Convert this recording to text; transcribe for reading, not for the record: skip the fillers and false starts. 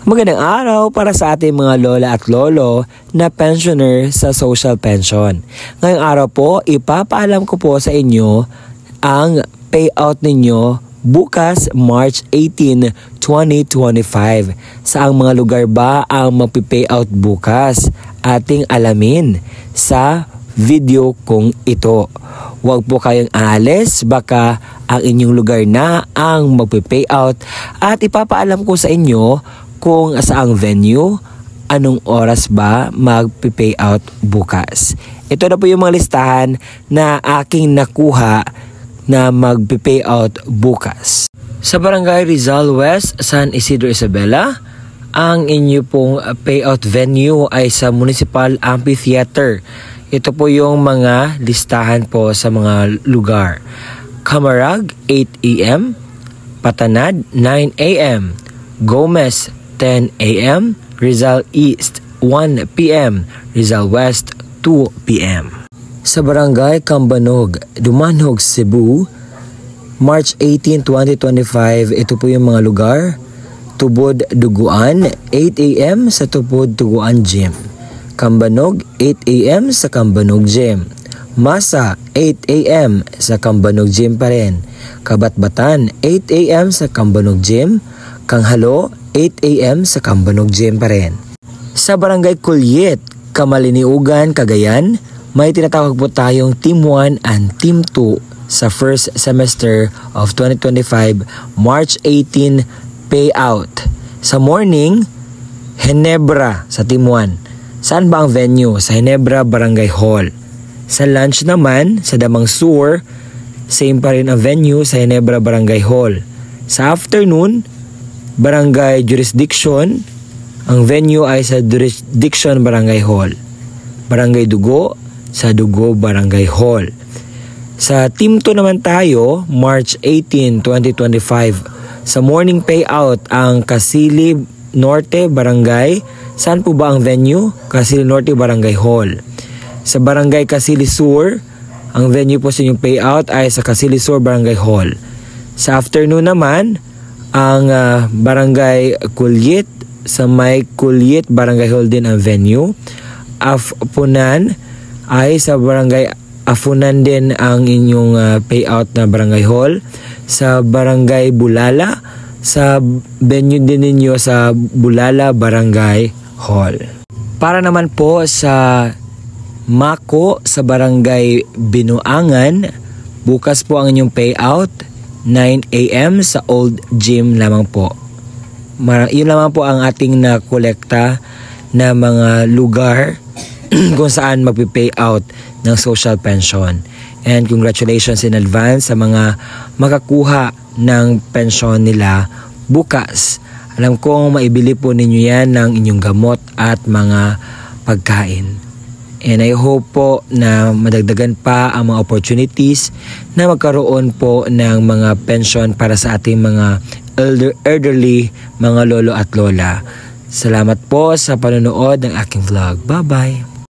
Magandang araw para sa ating mga lola at lolo na pensioner sa social pension. Ngayong araw po, ipapaalam ko po sa inyo ang payout ninyo bukas March 18, 2025. Saang mga lugar ba ang magpipayout bukas? Ating alamin sa video kong ito. Huwag po kayong aalis, baka ang inyong lugar na ang magpipayout at ipapaalam ko sa inyo kung saang venue, anong oras ba magpipayout bukas. Ito na po yung mga listahan na aking nakuha na magpipayout bukas. Sa Barangay Rizal West, San Isidro Isabela, ang inyo pong payout venue ay sa Municipal Amphitheater. Ito po yung mga listahan po sa mga lugar. Camarag, 8 a.m. Patanad, 9 a.m. Gomez, 10 a.m. Rizal East, 1 p.m. Rizal West, 2 p.m. Sa Barangay Cambanog, Dumanog, Cebu, March 18, 2025, ito po yung mga lugar. Tubod, Duguan, 8 a.m. sa Tubod, Duguan Gym. Cambanog, 8 a.m. sa Cambanog Gym. Masa, 8 a.m. sa Cambanog Gym pa rin. Kabatbatan, 8 a.m. sa Cambanog Gym. Kanghalo, 8 a.m. sa Cambanog Gym pa rin. Sa Barangay Kulyit, Kamaliniugan, Cagayan, may tinatawag po tayong Team 1 and Team 2 sa first semester of 2025, March 18 payout. Sa morning, Ginebra sa Team 1. Saan ba ang venue? Sa Ginebra Barangay Hall. Sa lunch naman, sa Damang Sur, same pa rin ang venue sa Ginebra Barangay Hall. Sa afternoon, Barangay Jurisdiction, ang venue ay sa Jurisdiction Barangay Hall. Barangay Dugo, sa Dugo Barangay Hall. Sa Team 2 naman tayo, March 18, 2025. Sa morning payout, ang Kasili Norte Barangay. Saan po ba ang venue? Kasili Norte Barangay Hall. Sa Barangay Kasili Sur, ang venue po sa inyong payout ay sa Kasili Sur Barangay Hall. Sa afternoon naman, ang Barangay Kulyit, sa may Kulyit Barangay Hall din ang venue. Afunan ay sa Barangay Afunan din ang inyong payout na Barangay Hall. Sa Barangay Bulala, sa venue din ninyo sa Bulala Barangay Hall. Para naman po sa Mako, sa Barangay Binuangan, bukas po ang inyong payout, 9 a.m. sa Old Gym lamang po. Yun lamang po ang ating nakolekta na mga lugar kung saan magpipayout ng social pension. And congratulations in advance sa mga makakuha ng pension nila bukas. Alam kong maibili po ninyo yan ng inyong gamot at mga pagkain. And I hope po na madagdagan pa ang mga opportunities na magkaroon po ng mga pension para sa ating mga elderly, mga lolo at lola. Salamat po sa panonood ng aking vlog. Bye-bye!